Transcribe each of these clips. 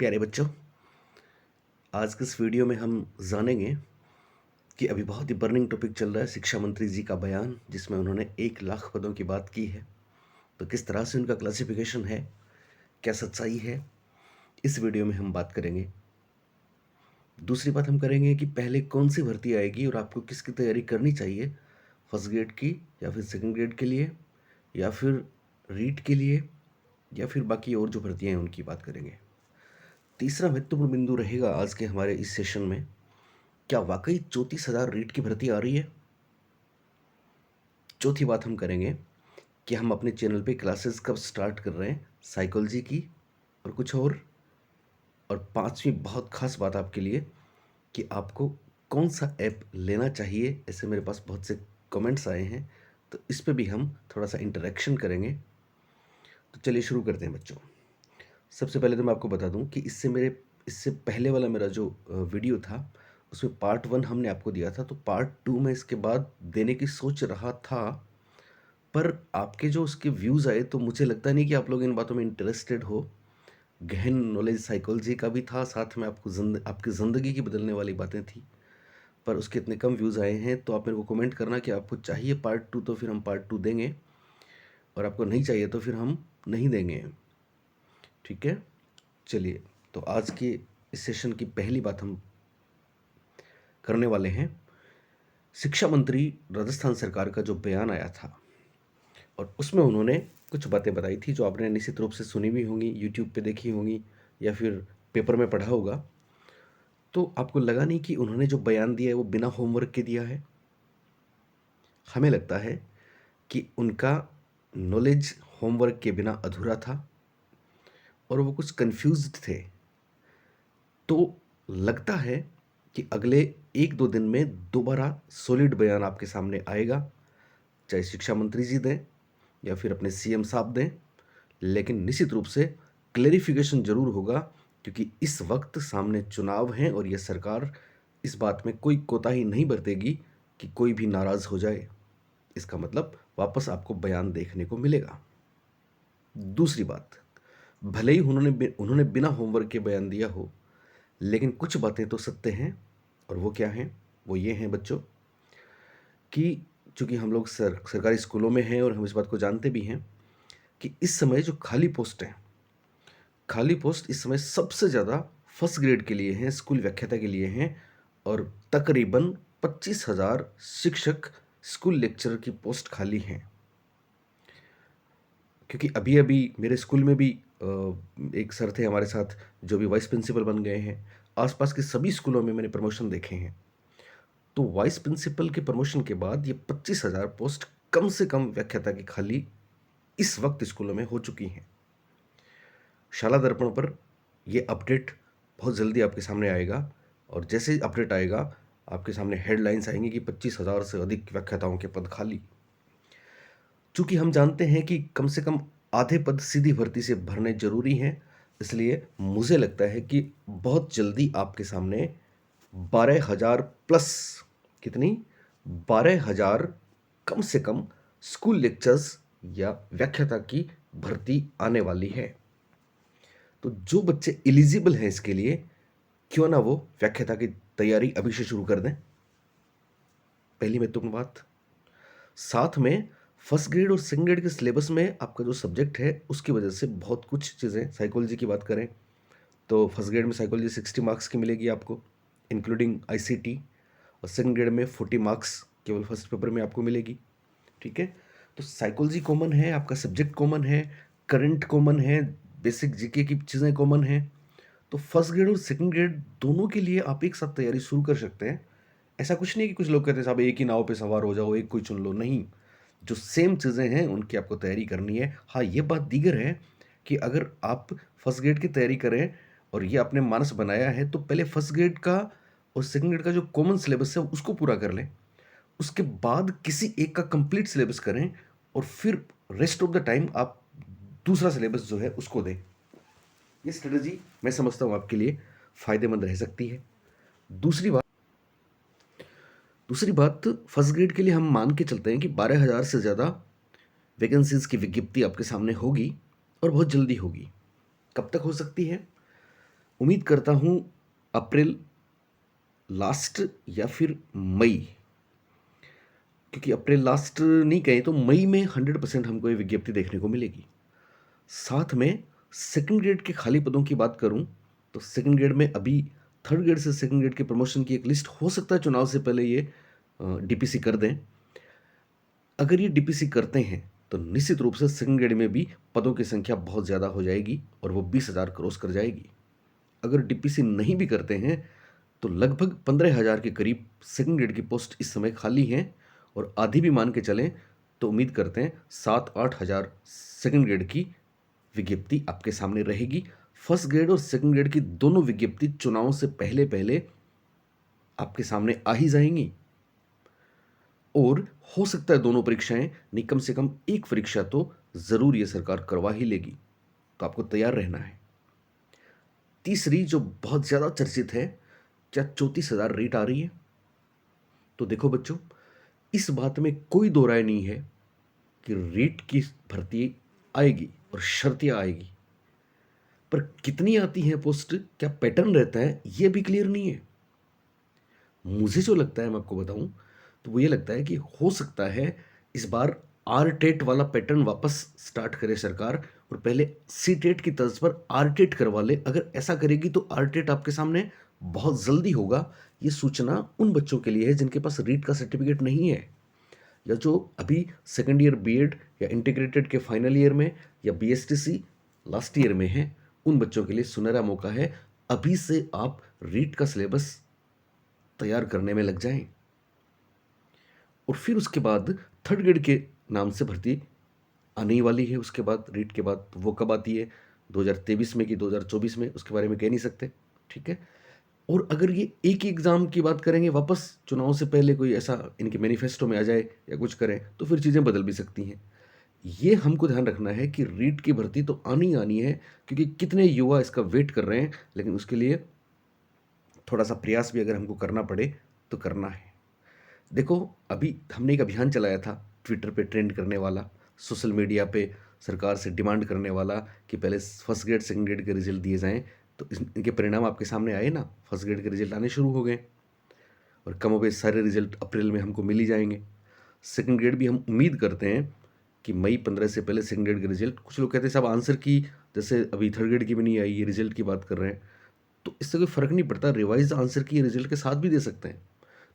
प्यारे बच्चों, आज के इस वीडियो में हम जानेंगे कि अभी बहुत ही बर्निंग टॉपिक चल रहा है शिक्षा मंत्री जी का बयान, जिसमें उन्होंने 1 लाख पदों की बात की है। तो किस तरह से उनका क्लासिफिकेशन है, क्या सच्चाई है, इस वीडियो में हम बात करेंगे। दूसरी बात हम करेंगे कि पहले कौन सी भर्ती आएगी और आपको किसकी तैयारी करनी चाहिए, फर्स्ट ग्रेड की या फिर सेकंड ग्रेड के लिए या फिर रीट के लिए या फिर बाकी और जो भर्तियाँ हैं उनकी बात करेंगे। तीसरा महत्वपूर्ण बिंदु रहेगा आज के हमारे इस सेशन में, क्या वाकई 34,000 रीट की भर्ती आ रही है। चौथी बात हम करेंगे कि हम अपने चैनल पे क्लासेस कब स्टार्ट कर रहे हैं, साइकोलॉजी की और कुछ और पांचवी बहुत खास बात आपके लिए कि आपको कौन सा ऐप लेना चाहिए। ऐसे मेरे पास बहुत से कमेंट्स आए हैं, तो इस पे भी हम थोड़ा सा इंटरेक्शन करेंगे। तो चलिए शुरू करते हैं बच्चों। सबसे पहले तो मैं आपको बता दूं कि इससे पहले वाला मेरा जो वीडियो था उसमें पार्ट 1 हमने आपको दिया था, तो पार्ट 2 में इसके बाद देने की सोच रहा था, पर आपके जो उसके व्यूज़ आए तो मुझे लगता नहीं कि आप लोग इन बातों में इंटरेस्टेड हो। गहन नॉलेज साइकोलॉजी का भी था, साथ में आपकी ज़िंदगी की बदलने वाली बातें थी, पर उसके इतने कम व्यूज़ आए हैं। तो आप मेरे को कमेंट करना कि आपको चाहिए पार्ट 2, तो फिर हम पार्ट 2 देंगे, और आपको नहीं चाहिए तो फिर हम नहीं देंगे। ठीक है, चलिए। तो आज के इस सेशन की पहली बात हम करने वाले हैं, शिक्षा मंत्री राजस्थान सरकार का जो बयान आया था और उसमें उन्होंने कुछ बातें बताई थी जो आपने निश्चित रूप से सुनी भी होंगी, यूट्यूब पे देखी होंगी या फिर पेपर में पढ़ा होगा। तो आपको लगा नहीं कि उन्होंने जो बयान दिया है वो बिना होमवर्क के दिया है। हमें लगता है कि उनका नॉलेज होमवर्क के बिना अधूरा था और वो कुछ कंफ्यूज्ड थे। तो लगता है कि अगले 1-2 दिन में दोबारा सॉलिड बयान आपके सामने आएगा, चाहे शिक्षा मंत्री जी दें या फिर अपने सीएम साहब दें, लेकिन निश्चित रूप से क्लेरिफिकेशन जरूर होगा, क्योंकि इस वक्त सामने चुनाव हैं और यह सरकार इस बात में कोई कोताही नहीं बरतेगी कि कोई भी नाराज हो जाए। इसका मतलब वापस आपको बयान देखने को मिलेगा। दूसरी बात, भले ही उन्होंने बिना होमवर्क के बयान दिया हो, लेकिन कुछ बातें तो सत्य हैं। और वो क्या हैं? वो ये हैं बच्चों कि चूंकि हम लोग सरकारी स्कूलों में हैं और हम इस बात को जानते भी हैं कि इस समय जो खाली पोस्ट इस समय सबसे ज़्यादा फर्स्ट ग्रेड के लिए हैं, स्कूल व्याख्याता के लिए हैं, और तकरीबन 25,000 शिक्षक स्कूल लेक्चरर की पोस्ट खाली हैं। क्योंकि अभी अभी मेरे स्कूल में भी एक सर थे हमारे साथ जो भी वाइस प्रिंसिपल बन गए हैं। आसपास के सभी स्कूलों में मैंने प्रमोशन देखे हैं। तो वाइस प्रिंसिपल के प्रमोशन के बाद ये 25,000 पोस्ट कम से कम व्याख्याता की खाली इस वक्त स्कूलों में हो चुकी हैं। शाला दर्पण पर ये अपडेट बहुत जल्दी आपके सामने आएगा, और जैसे ही अपडेट आएगा आपके सामने हेडलाइंस आएंगी कि 25,000 से अधिक व्याख्याताओं के पद खाली। चूंकि हम जानते हैं कि कम से कम आधे पद सीधी भर्ती से भरने जरूरी हैं, इसलिए मुझे लगता है कि बहुत जल्दी आपके सामने 12,000 प्लस, कितनी, 12,000 कम से कम स्कूल लेक्चर्स या व्याख्याता की भर्ती आने वाली है। तो जो बच्चे एलिजिबल हैं इसके लिए, क्यों ना वो व्याख्याता की तैयारी अभी से शुरू कर दें। पहली महत्वपूर्ण बात। साथ में फर्स्ट ग्रेड और सेकंड ग्रेड के सिलेबस में आपका जो सब्जेक्ट है उसकी वजह से बहुत कुछ चीज़ें, साइकोलॉजी की बात करें तो फर्स्ट ग्रेड में साइकोलॉजी 60 मार्क्स की मिलेगी आपको, इंक्लूडिंग आईसीटी, और सेकंड ग्रेड में 40 मार्क्स केवल फर्स्ट पेपर में आपको मिलेगी। ठीक है, तो साइकोलॉजी कॉमन है, आपका सब्जेक्ट कॉमन है, करंट कॉमन है, बेसिक जीके की चीज़ें कॉमन हैं। तो फर्स्ट ग्रेड और सेकंड ग्रेड दोनों के लिए आप एक साथ तैयारी शुरू कर सकते हैं। ऐसा कुछ नहीं कि कुछ लोग कहते हैं साहब एक ही नाव पे सवार हो जाओ, एक कोई चुन लो, नहीं। जो सेम चीज़ें हैं उनकी आपको तैयारी करनी है। हाँ, ये बात दीगर है कि अगर आप फर्स्ट ग्रेड की तैयारी करें और ये आपने मानस बनाया है, तो पहले फर्स्ट ग्रेड का और सेकंड ग्रेड का जो कॉमन सिलेबस है उसको पूरा कर लें, उसके बाद किसी एक का कंप्लीट सिलेबस करें, और फिर रेस्ट ऑफ द टाइम आप दूसरा सिलेबस जो है उसको दें। ये स्ट्रेटजी मैं समझता हूँ आपके लिए फ़ायदेमंद रह सकती है। दूसरी बात, फर्स्ट ग्रेड के लिए हम मान के चलते हैं कि 12,000 से ज़्यादा वैकेंसीज़ की विज्ञप्ति आपके सामने होगी और बहुत जल्दी होगी। कब तक हो सकती है? उम्मीद करता हूँ अप्रैल लास्ट या फिर मई, क्योंकि अप्रैल लास्ट नहीं कहें तो मई में 100% हमको ये विज्ञप्ति देखने को मिलेगी। साथ में सेकंड ग्रेड के खाली पदों की बात करूं तो सेकंड ग्रेड में अभी थर्ड ग्रेड से सेकंड ग्रेड के प्रमोशन की एक लिस्ट हो सकता है चुनाव से पहले ये डीपीसी कर दें। अगर ये डीपीसी करते हैं तो निश्चित रूप से सेकंड ग्रेड में भी पदों की संख्या बहुत ज़्यादा हो जाएगी और वो 20,000 क्रॉस कर जाएगी। अगर डीपीसी नहीं भी करते हैं तो लगभग 15,000 के करीब सेकंड ग्रेड की पोस्ट इस समय खाली हैं और आधी भी मान के चलें तो उम्मीद करते हैं 7-8 हज़ार सेकंड ग्रेड की विज्ञप्ति आपके सामने रहेगी। फर्स्ट ग्रेड और सेकंड ग्रेड की दोनों विज्ञप्ति चुनाव से पहले पहले आपके सामने आ ही जाएंगी और हो सकता है दोनों परीक्षाएं नहीं, कम से कम एक परीक्षा तो जरूर ये सरकार करवा ही लेगी, तो आपको तैयार रहना है। तीसरी जो बहुत ज़्यादा चर्चित है, क्या 34,000 रेट आ रही है? तो देखो बच्चों, इस बात में कोई दो राय नहीं है कि रेट की भर्ती आएगी और शर्तियाँ आएगी, पर कितनी आती है पोस्ट, क्या पैटर्न रहता है, ये भी क्लियर नहीं है। मुझे जो लगता है मैं आपको बताऊं तो वो ये लगता है कि हो सकता है इस बार आर टेट वाला पैटर्न वापस स्टार्ट करे सरकार और पहले सी टेट की तर्ज पर आर टेट करवा ले। अगर ऐसा करेगी तो आर टेट आपके सामने बहुत जल्दी होगा। ये सूचना उन बच्चों के लिए है जिनके पास रीट का सर्टिफिकेट नहीं है या जो अभी सेकेंड ईयर बीएड या इंटीग्रेटेड के फाइनल ईयर में या बीएसटीसी लास्ट ईयर में है। उन बच्चों के लिए सुनहरा मौका है, अभी से आप रीट का सिलेबस तैयार करने में लग जाएं और फिर उसके बाद थर्ड ग्रेड के नाम से भर्ती आने ही वाली है। उसके बाद रीट के बाद वो कब आती है, 2023 में कि 2024 में, उसके बारे में कह नहीं सकते, ठीक है। और अगर ये एक ही एग्ज़ाम की बात करेंगे वापस चुनाव से पहले कोई ऐसा इनके मैनिफेस्टो में आ जाए या कुछ करें तो फिर चीज़ें बदल भी सकती हैं। ये हमको ध्यान रखना है कि रीट की भर्ती तो आनी आनी है, क्योंकि कितने युवा इसका वेट कर रहे हैं, लेकिन उसके लिए थोड़ा सा प्रयास भी अगर हमको करना पड़े तो करना है। देखो, अभी हमने एक अभियान चलाया था ट्विटर पे ट्रेंड करने वाला, सोशल मीडिया पे सरकार से डिमांड करने वाला कि पहले फर्स्ट ग्रेड सेकंड ग्रेड के रिजल्ट दिए जाएं। तो इनके परिणाम आपके सामने आए ना, फर्स्ट ग्रेड के रिजल्ट आने शुरू हो गए और कमोबेश सारे रिजल्ट अप्रैल में हमको मिल ही जाएंगे। सेकंड ग्रेड भी हम उम्मीद करते हैं कि मई 15 से पहले सेकंड ग्रेड के रिजल्ट। कुछ लोग कहते हैं साहब आंसर की जैसे अभी थर्ड ग्रेड की भी नहीं आई, ये रिजल्ट की बात कर रहे हैं, तो इससे कोई फ़र्क नहीं पड़ता, रिवाइज आंसर की रिजल्ट के साथ भी दे सकते हैं।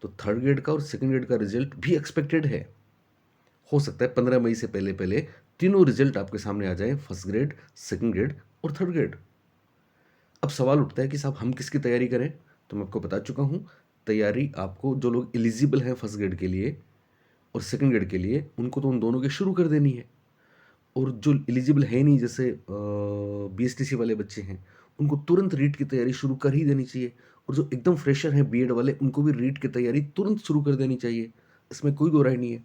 तो थर्ड ग्रेड का और सेकंड ग्रेड का रिजल्ट भी एक्सपेक्टेड है। हो सकता है 15 मई से पहले पहले तीनों रिजल्ट आपके सामने आ जाए, फर्स्ट ग्रेड, सेकंड ग्रेड और थर्ड ग्रेड। अब सवाल उठता है कि साहब हम किसकी तैयारी करें? तो मैं आपको बता चुका हूँ, तैयारी आपको जो लोग एलिजिबल हैं फर्स्ट ग्रेड के लिए और सेकंड ग्रेड के लिए, उनको तो उन दोनों की शुरू कर देनी है। और जो एलिजिबल है नहीं, जैसे बीएसटीसी वाले बच्चे हैं, उनको तुरंत रीट की तैयारी शुरू कर ही देनी चाहिए। और जो एकदम फ्रेशर हैं बीएड वाले, उनको भी रीट की तैयारी तुरंत शुरू कर देनी चाहिए, इसमें कोई दो राय नहीं है।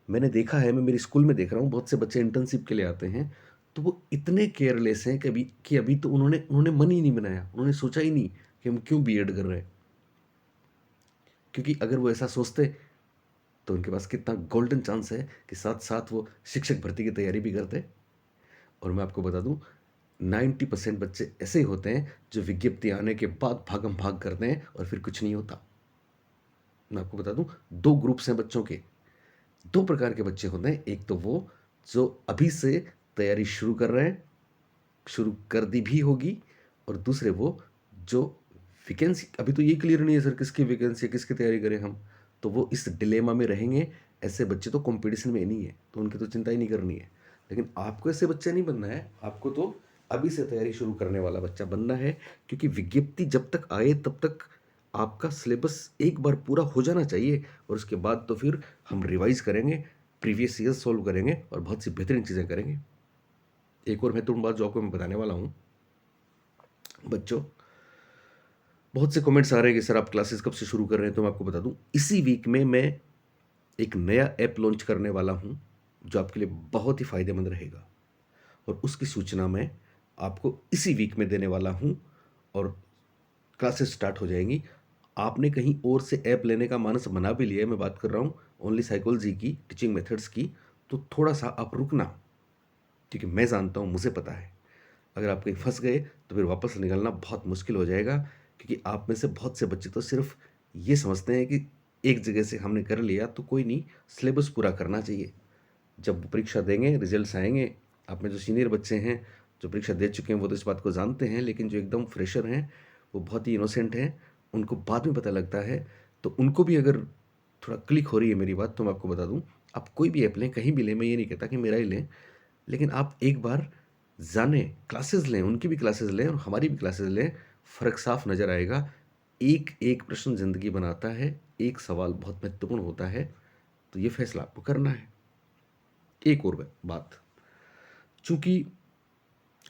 मैंने देखा है, मैं मेरे स्कूल में देख रहा हूँ, बहुत से बच्चे इंटर्नशिप के लिए आते हैं तो वो इतने केयरलेस हैं कि अभी तो उन्होंने मन ही नहीं बनाया, उन्होंने सोचा ही नहीं कि हम क्यों बीएड कर रहे हैं। क्योंकि अगर वो ऐसा सोचते तो उनके पास कितना गोल्डन चांस है कि साथ साथ वो शिक्षक भर्ती की तैयारी भी करते। और मैं आपको बता दूं, 90% बच्चे ऐसे ही होते हैं जो विज्ञप्ति आने के बाद भागम भाग करते हैं और फिर कुछ नहीं होता। मैं आपको बता दूं, दो ग्रुप्स हैं बच्चों के, दो प्रकार के बच्चे होते हैं। एक तो वो जो अभी से तैयारी शुरू कर रहे हैं, शुरू कर दी भी होगी, और दूसरे वो जो वैकेंसी, अभी तो ये क्लियर नहीं है सर किसकी वैकेंसी है, किसकी तैयारी करें हम, तो वो इस डिलेमा में रहेंगे। ऐसे बच्चे तो कंपटीशन में नहीं है, तो उनकी तो चिंता ही नहीं करनी है। लेकिन आपको ऐसे बच्चा नहीं बनना है, आपको तो अभी से तैयारी शुरू करने वाला बच्चा बनना है। क्योंकि विज्ञप्ति जब तक आए तब तक आपका सिलेबस एक बार पूरा हो जाना चाहिए और उसके बाद तो फिर हम रिवाइज करेंगे, प्रीवियस ईयर सॉल्व करेंगे और बहुत सी बेहतरीन चीज़ें करेंगे। एक और महत्वपूर्ण बात जो आपको मैं बताने वाला हूँ बच्चों, बहुत से कमेंट्स आ रहे हैं कि सर आप क्लासेस कब से शुरू कर रहे हैं, तो मैं आपको बता दूं, इसी वीक में मैं एक नया ऐप लॉन्च करने वाला हूं जो आपके लिए बहुत ही फ़ायदेमंद रहेगा और उसकी सूचना मैं आपको इसी वीक में देने वाला हूं और क्लासेस स्टार्ट हो जाएंगी। आपने कहीं और से ऐप लेने का मानस बना भी लिया है, मैं बात कर रहा हूँ ओनली साइकोलॉजी की टीचिंग मेथड्स की, तो थोड़ा सा आप रुकना, क्योंकि मैं जानता हूँ, मुझे पता है अगर आप कहीं फँस गए तो फिर वापस निकलना बहुत मुश्किल हो जाएगा, क्योंकि आप में से बहुत से बच्चे तो सिर्फ़ ये समझते हैं कि एक जगह से हमने कर लिया तो कोई नहीं, सिलेबस पूरा करना चाहिए। जब वो परीक्षा देंगे, रिज़ल्ट्स आएँगे, आप में जो सीनियर बच्चे हैं, जो परीक्षा दे चुके हैं, वो तो इस बात को जानते हैं, लेकिन जो एकदम फ्रेशर हैं, वो बहुत ही इनोसेंट हैं, उनको बाद में पता लगता है। तो उनको भी अगर थोड़ा क्लिक हो रही है मेरी बात, तो मैं आपको बता दूँ, आप कोई भी ऐप लें, कहीं भी लें, मैं ये नहीं कहता कि मेरा ही लें, लेकिन आप एक बार जानें, क्लासेस लें, उनकी भी क्लासेस लें और हमारी भी क्लासेस लें, फ़र्क साफ नज़र आएगा। एक-एक प्रश्न ज़िंदगी बनाता है, एक सवाल बहुत महत्वपूर्ण होता है, तो ये फ़ैसला आपको करना है। एक और बात, चूँकि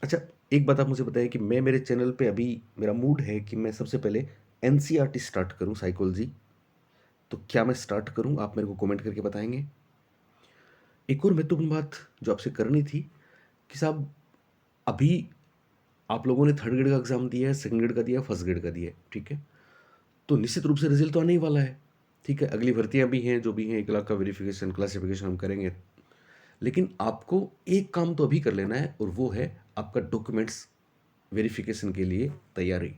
अच्छा, एक बात आप मुझे बताइए कि मैं मेरे चैनल पे अभी मेरा मूड है कि मैं सबसे पहले एनसीईआरटी स्टार्ट करूँ साइकोलॉजी, तो क्या मैं स्टार्ट करूँ? आप मेरे को कमेंट करके बताएँगे। एक और महत्वपूर्ण बात जो आपसे करनी थी कि साहब, अभी आप लोगों ने थर्ड ग्रेड का एग्ज़ाम दिया है, सेकंड ग्रेड का दिया है, फर्स्ट ग्रेड का दिया है, ठीक है? तो निश्चित रूप से रिज़ल्ट तो आने ही वाला है, ठीक है? अगली भर्तियाँ भी हैं, जो भी हैं, 1 लाख का वेरिफ़िकेशन, क्लासिफ़िकेशन हम करेंगे। लेकिन आपको एक काम तो अभी कर लेना है और वो है आपका डॉक्यूमेंट्स वेरिफ़िकेशन के लिए तैयारी।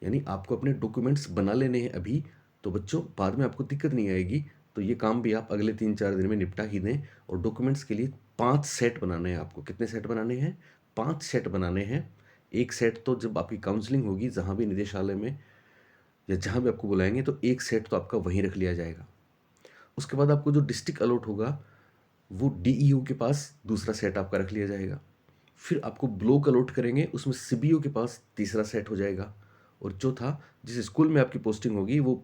यानी आपको अपने डॉक्यूमेंट्स बना लेने हैं अभी, तो बच्चों बाद में आपको दिक्कत नहीं आएगी। तो ये काम भी आप अगले 3-4 दिन में निपटा ही दें और डॉक्यूमेंट्स के लिए 5 सेट बनाने हैं आपको। कितने सेट बनाने हैं? 5 सेट बनाने हैं। 1 सेट तो जब आपकी काउंसलिंग होगी, जहाँ भी निदेशालय में या जहाँ भी आपको बुलाएँगे, तो 1 सेट तो आपका वहीं रख लिया जाएगा। उसके बाद आपको जो डिस्ट्रिक्ट अलॉट होगा, वो डीईओ के पास दूसरा सेट आपका रख लिया जाएगा। फिर आपको ब्लॉक अलॉट करेंगे, उसमें सीबीओ के पास तीसरा सेट हो जाएगा। और चौथा, जिस स्कूल में आपकी पोस्टिंग होगी वो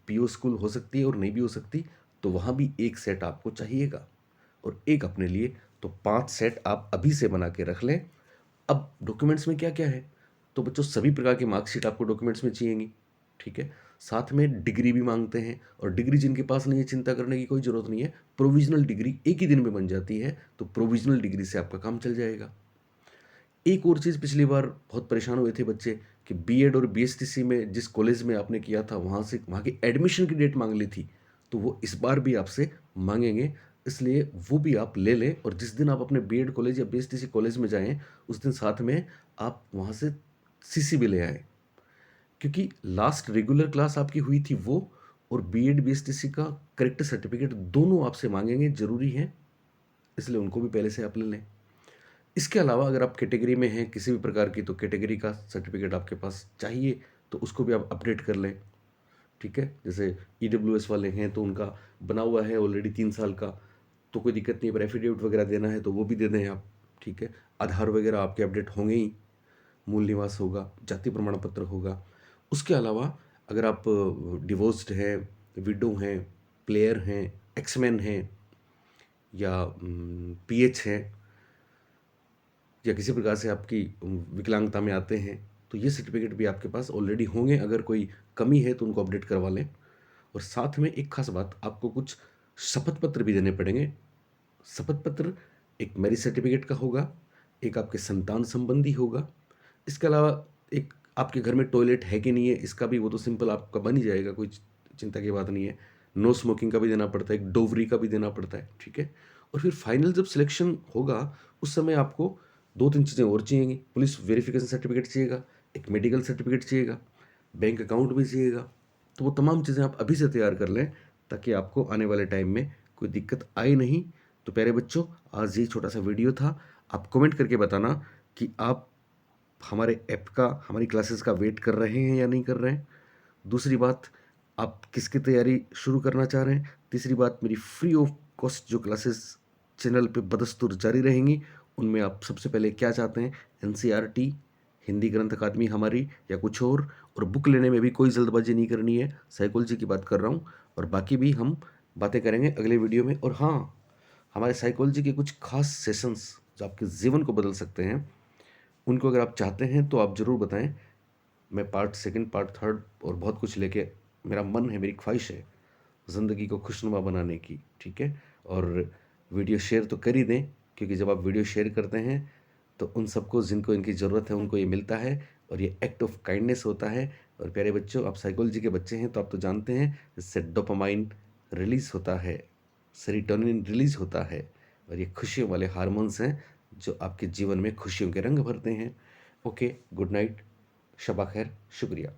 पीओ स्कूल हो सकती है और नहीं भी हो सकती, तो वहाँ भी एक सेट आपको चाहिएगा और एक अपने लिए। तो 5 सेट आप अभी से बना के रख लें। अब डॉक्यूमेंट्स में क्या-क्या है? तो बच्चों, सभी प्रकार की मार्कशीट आपको डॉक्यूमेंट्स में चाहिएगी, ठीक है? साथ में डिग्री भी माँगते हैं और डिग्री जिनके पास नहीं है, चिंता करने की कोई ज़रूरत नहीं है। प्रोविज़नल डिग्री एक ही दिन में बन जाती है, तो प्रोविज़नल डिग्री से आपका काम चल जाएगा। एक और चीज़, पिछली बार बहुत परेशान हुए थे बच्चे कि बीएड और बीएसटीसी में जिस कॉलेज में आपने किया था, वहाँ की एडमिशन की डेट माँग ली थी, तो वो इस बार भी आपसे माँगेंगे। इसलिए वो भी आप ले लें और जिस दिन आप अपने बीएड कॉलेज या बीएसटीसी कॉलेज में जाएँ, उस दिन साथ में आप वहाँ से सीसी भी ले आएँ। क्योंकि लास्ट रेगुलर क्लास आपकी हुई थी वो, और बीएड बीएसटीसी का करेक्ट सर्टिफिकेट दोनों आपसे माँगेंगे, ज़रूरी है, इसलिए उनको भी पहले से आप ले लें। इसके अलावा अगर आप कैटेगरी में हैं किसी भी प्रकार की, तो कैटेगरी का सर्टिफिकेट आपके पास चाहिए, तो उसको भी आप अपडेट कर लें, ठीक है? जैसे ईडब्ल्यूएस वाले हैं तो उनका बना हुआ है ऑलरेडी 3 साल का, तो कोई दिक्कत नहीं है। पर एफिडेविट वगैरह देना है तो वो भी दे दें आप, ठीक है? आधार वगैरह आपके अपडेट होंगे ही, मूल निवास होगा, जाति प्रमाण पत्र होगा। उसके अलावा अगर आप डिवोर्स्ड हैं, विडो हैं, प्लेयर हैं, एक्समैन हैं या पीएच हैं या किसी प्रकार से आपकी विकलांगता में आते हैं, तो ये सर्टिफिकेट भी आपके पास ऑलरेडी होंगे। अगर कोई कमी है तो उनको अपडेट करवा लें। और साथ में एक खास बात, आपको कुछ शपथ पत्र भी देने पड़ेंगे। शपथ पत्र एक मैरिज सर्टिफिकेट का होगा, एक आपके संतान संबंधी होगा। इसके अलावा एक आपके घर में टॉयलेट है कि नहीं है, इसका भी वो तो सिंपल आपका बन ही जाएगा, कोई चिंता की बात नहीं है। नो स्मोकिंग का भी देना पड़ता है, एक डोवरी का भी देना पड़ता है, ठीक है? और फिर फाइनल जब सिलेक्शन होगा, उस समय आपको 2-3 चीज़ें और चाहिएँगी। पुलिस वेरिफ़िकेशन सर्टिफिकेट चाहिएगा, एक मेडिकल सर्टिफिकेट चाहिएगा, बैंक अकाउंट भी चाहिएगा। तो वो तमाम चीज़ें आप अभी से तैयार कर लें, ताकि आपको आने वाले टाइम में कोई दिक्कत आए नहीं। तो प्यारे बच्चों, आज ये छोटा-सा वीडियो था। आप कमेंट करके बताना कि आप हमारे ऐप का, हमारी क्लासेस का वेट कर रहे हैं या नहीं कर रहे हैं। दूसरी बात, आप किसकी तैयारी शुरू करना चाह रहे हैं। तीसरी बात, मेरी फ्री ऑफ कॉस्ट जो क्लासेस चैनल पे बदस्तूर जारी रहेंगी, उनमें आप सबसे पहले क्या चाहते हैं, एनसीईआरटी, हिंदी ग्रंथ अकादमी हमारी, या कुछ और बुक लेने में भी कोई जल्दबाजी नहीं करनी है। साइकोलॉजी की बात कर रहा हूँ और बाकी भी हम बातें करेंगे अगले वीडियो में। और हाँ, हमारे साइकोलॉजी के कुछ खास सेशंस जो आपके जीवन को बदल सकते हैं, उनको अगर आप चाहते हैं तो आप ज़रूर बताएं। मैं पार्ट सेकंड, पार्ट थर्ड और बहुत कुछ लेके, मेरा मन है, मेरी ख्वाहिश है ज़िंदगी को खुशनुमा बनाने की, ठीक है? और वीडियो शेयर तो कर ही दें, क्योंकि जब आप वीडियो शेयर करते हैं तो उन सबको जिनको इनकी ज़रूरत है उनको ये मिलता है और ये एक्ट ऑफ काइंडनेस होता है। और प्यारे बच्चों, आप साइकोलॉजी के बच्चे हैं तो आप तो जानते हैं, इससे डोपामाइन रिलीज़ होता है, सेरोटोनिन रिलीज़ होता है और ये खुशियों वाले हार्मोन्स हैं जो आपके जीवन में खुशियों के रंग भरते हैं। ओके, गुड नाइट, शब खैर, शुक्रिया।